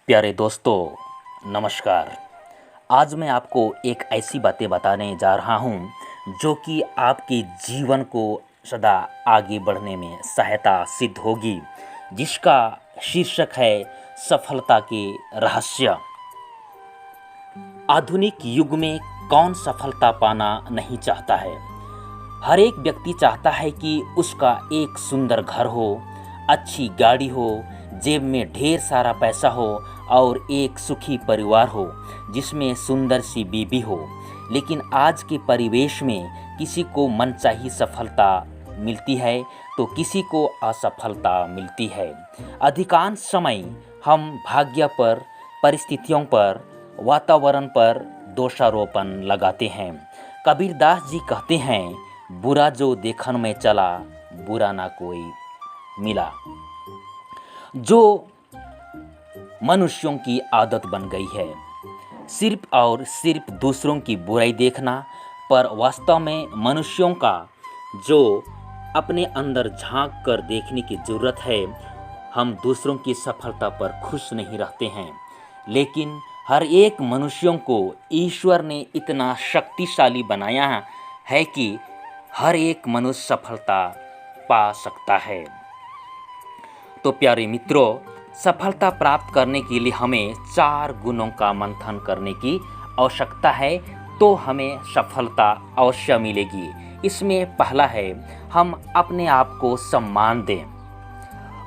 प्यारे दोस्तों, नमस्कार। आज मैं आपको एक ऐसी बातें बताने जा रहा हूँ जो कि आपके जीवन को सदा आगे बढ़ने में सहायता सिद्ध होगी, जिसका शीर्षक है सफलता के रहस्य। आधुनिक युग में कौन सफलता पाना नहीं चाहता है। हर एक व्यक्ति चाहता है कि उसका एक सुंदर घर हो, अच्छी गाड़ी हो, जेब में ढेर सारा पैसा हो और एक सुखी परिवार हो जिसमें सुंदर सी बीबी हो। लेकिन आज के परिवेश में किसी को मनचाही सफलता मिलती है तो किसी को असफलता मिलती है। अधिकांश समय हम भाग्य पर, परिस्थितियों पर, वातावरण पर दोषारोपण लगाते हैं। कबीरदास जी कहते हैं, बुरा जो देखन में चला, बुरा ना कोई मिला। जो मनुष्यों की आदत बन गई है सिर्फ और सिर्फ दूसरों की बुराई देखना, पर वास्तव में मनुष्यों का जो अपने अंदर झांक कर देखने की ज़रूरत है। हम दूसरों की सफलता पर खुश नहीं रहते हैं, लेकिन हर एक मनुष्यों को ईश्वर ने इतना शक्तिशाली बनाया है कि हर एक मनुष्य सफलता पा सकता है। तो प्यारे मित्रों, सफलता प्राप्त करने के लिए हमें 4 गुणों का मंथन करने की आवश्यकता है, तो हमें सफलता अवश्य मिलेगी। इसमें पहला है, हम अपने आप को सम्मान दें।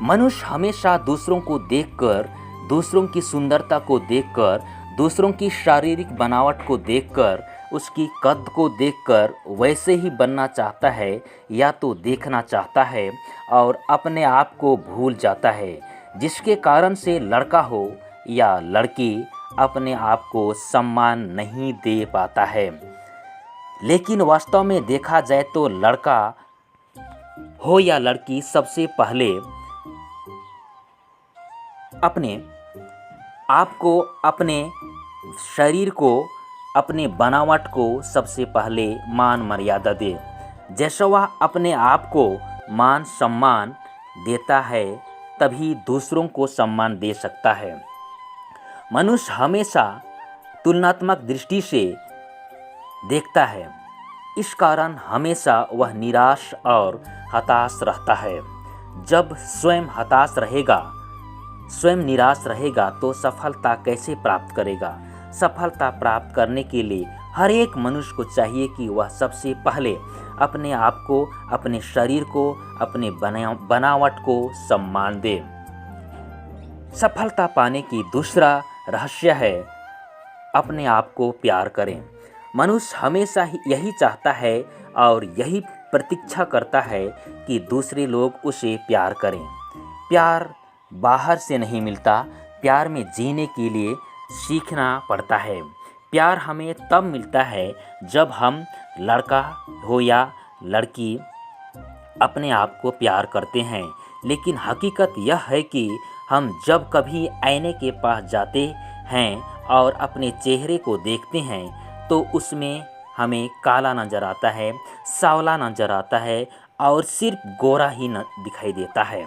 मनुष्य हमेशा दूसरों को देखकर, दूसरों की सुंदरता को देखकर, दूसरों की शारीरिक बनावट को देखकर, उसकी कद को देखकर वैसे ही बनना चाहता है या तो देखना चाहता है और अपने आप को भूल जाता है, जिसके कारण से लड़का हो या लड़की अपने आप को सम्मान नहीं दे पाता है। लेकिन वास्तव में देखा जाए तो लड़का हो या लड़की सबसे पहले अपने आप को, अपने शरीर को, अपने बनावट को सबसे पहले मान मर्यादा दे। जैसा वह अपने आप को मान सम्मान देता है, तभी दूसरों को सम्मान दे सकता है। मनुष्य हमेशा तुलनात्मक दृष्टि से देखता है, इस कारण हमेशा वह निराश और हताश रहता है। जब स्वयं हताश रहेगा, स्वयं निराश रहेगा तो सफलता कैसे प्राप्त करेगा। सफलता प्राप्त करने के लिए हर एक मनुष्य को चाहिए कि वह सबसे पहले अपने आप को, अपने शरीर को, अपने बनावट को सम्मान दे। सफलता पाने की दूसरा रहस्य है, अपने आप को प्यार करें। मनुष्य हमेशा यही चाहता है और यही प्रतीक्षा करता है कि दूसरे लोग उसे प्यार करें। प्यार बाहर से नहीं मिलता, प्यार में जीने के लिए सीखना पड़ता है। प्यार हमें तब मिलता है जब हम, लड़का हो या लड़की, अपने आप को प्यार करते हैं। लेकिन हकीकत यह है कि हम जब कभी आईने के पास जाते हैं और अपने चेहरे को देखते हैं तो उसमें हमें काला नज़र आता है, सांवला नज़र आता है और सिर्फ गोरा ही दिखाई देता है।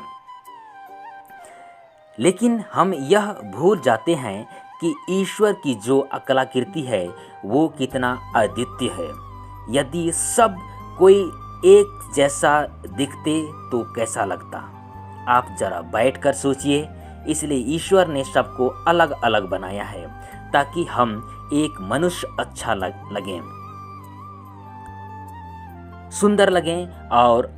लेकिन हम यह भूल जाते हैं कि ईश्वर की जो कलाकृति है वो कितना अद्वितीय है। यदि सब कोई एक जैसा दिखते तो कैसा लगता, आप जरा बैठकर सोचिए। इसलिए ईश्वर ने सबको अलग अलग बनाया है ताकि हम एक मनुष्य अच्छा लगें, सुंदर लगें और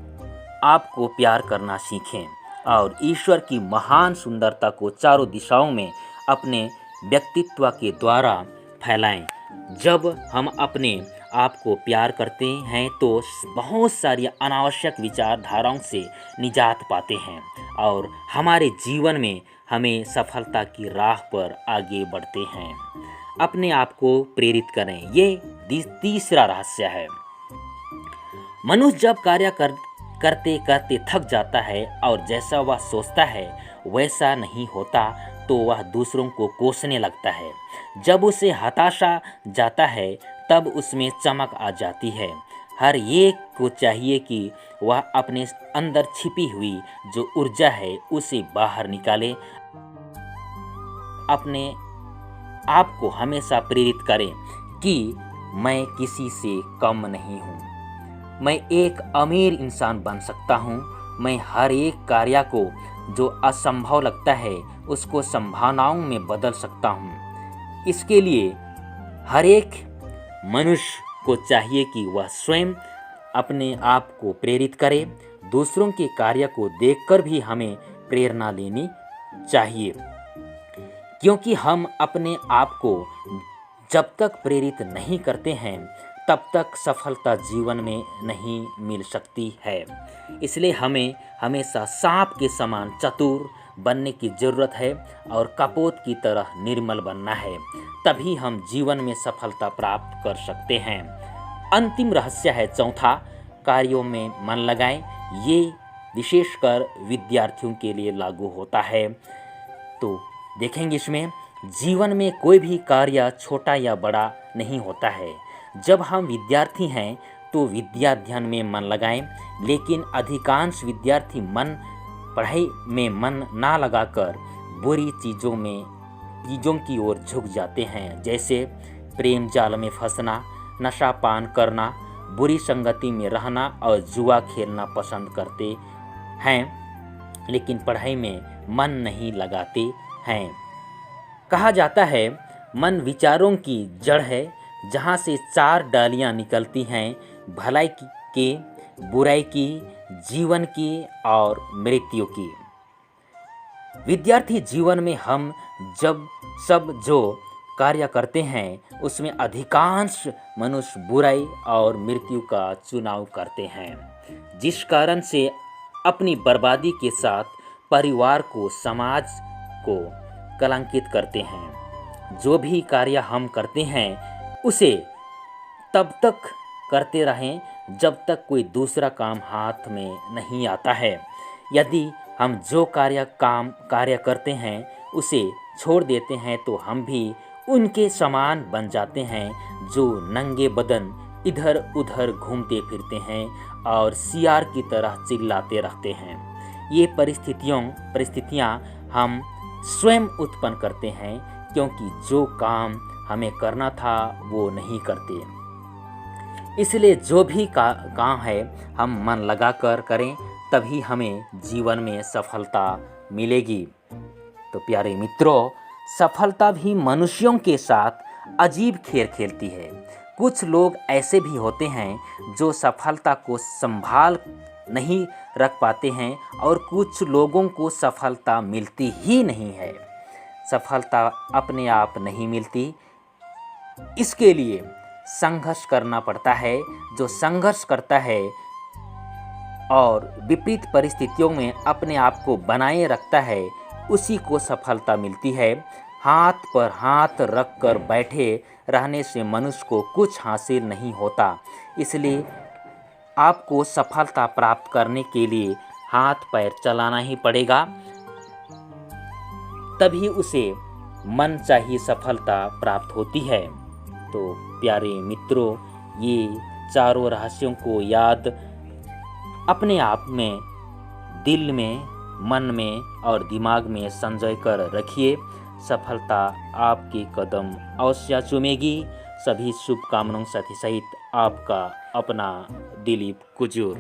आपको प्यार करना सीखें और ईश्वर की महान सुंदरता को चारों दिशाओं में अपने व्यक्तित्व के द्वारा फैलाएं। जब हम अपने आप को प्यार करते हैं तो बहुत सारी अनावश्यक विचारधाराओं से निजात पाते हैं और हमारे जीवन में हमें सफलता की राह पर आगे बढ़ते हैं। अपने आप को प्रेरित करें, ये तीसरा रहस्य है। मनुष्य जब कार्य करते करते थक जाता है और जैसा वह सोचता है वैसा नहीं होता तो वह दूसरों को कोसने लगता है। जब उसे हताशा जाता है तब उसमें चमक आ जाती है। हर एक को चाहिए कि वह अपने अंदर छिपी हुई जो ऊर्जा है उसे बाहर निकाले, अपने आप को हमेशा प्रेरित करें कि मैं किसी से कम नहीं हूँ, मैं एक अमीर इंसान बन सकता हूँ, मैं हर एक कार्य को जो असंभव लगता है उसको संभावनाओं में बदल सकता हूँ। इसके लिए हर एक मनुष्य को चाहिए कि वह स्वयं अपने आप को प्रेरित करे। दूसरों के कार्य को देखकर भी हमें प्रेरणा लेनी चाहिए, क्योंकि हम अपने आप को जब तक प्रेरित नहीं करते हैं तब तक सफलता जीवन में नहीं मिल सकती है। इसलिए हमें हमेशा सांप के समान चतुर बनने की ज़रूरत है और कपोत की तरह निर्मल बनना है, तभी हम जीवन में सफलता प्राप्त कर सकते हैं। अंतिम रहस्य है चौथा, कार्यों में मन लगाएं। ये विशेषकर विद्यार्थियों के लिए लागू होता है। तो देखेंगे इसमें जीवन में कोई भी कार्य छोटा या बड़ा नहीं होता है। जब हम विद्यार्थी हैं तो विद्या अध्ययन में मन लगाएं, लेकिन अधिकांश विद्यार्थी पढ़ाई में मन ना लगाकर बुरी चीज़ों की ओर झुक जाते हैं, जैसे प्रेम जाल में फंसना, नशा पान करना, बुरी संगति में रहना और जुआ खेलना पसंद करते हैं, लेकिन पढ़ाई में मन नहीं लगाते हैं। कहा जाता है मन विचारों की जड़ है, जहाँ से 4 डालियाँ निकलती हैं, भलाई की, बुराई की, जीवन की और मृत्यु की। विद्यार्थी जीवन में हम जो कार्य करते हैं उसमें अधिकांश मनुष्य बुराई और मृत्यु का चुनाव करते हैं, जिस कारण से अपनी बर्बादी के साथ परिवार को, समाज को कलंकित करते हैं। जो भी कार्य हम करते हैं उसे तब तक करते रहें जब तक कोई दूसरा काम हाथ में नहीं आता है। यदि हम जो कार्य करते हैं उसे छोड़ देते हैं तो हम भी उनके समान बन जाते हैं, जो नंगे बदन इधर उधर घूमते फिरते हैं और सियार की तरह चिल्लाते रहते हैं। ये परिस्थितियाँ हम स्वयं उत्पन्न करते हैं, क्योंकि जो काम हमें करना था वो नहीं करते। इसलिए जो भी काम है हम मन लगाकर करें, तभी हमें जीवन में सफलता मिलेगी। तो प्यारे मित्रों, सफलता भी मनुष्यों के साथ अजीब खेल खेलती है। कुछ लोग ऐसे भी होते हैं जो सफलता को संभाल नहीं रख पाते हैं और कुछ लोगों को सफलता मिलती ही नहीं है। सफलता अपने आप नहीं मिलती, इसके लिए संघर्ष करना पड़ता है। जो संघर्ष करता है और विपरीत परिस्थितियों में अपने आप को बनाए रखता है, उसी को सफलता मिलती है। हाथ पर हाथ रख कर बैठे रहने से मनुष्य को कुछ हासिल नहीं होता। इसलिए आपको सफलता प्राप्त करने के लिए हाथ पैर चलाना ही पड़ेगा, तभी उसे मन चाहिए सफलता प्राप्त होती है। तो प्यारे मित्रों, ये चारों रहस्यों को याद अपने आप में, दिल में, मन में और दिमाग में संजय कर रखिए। सफलता आपके कदम अवश्य चूमेगी। सभी शुभकामनाओं साथी सहित आपका अपना दिलीप कुजूर।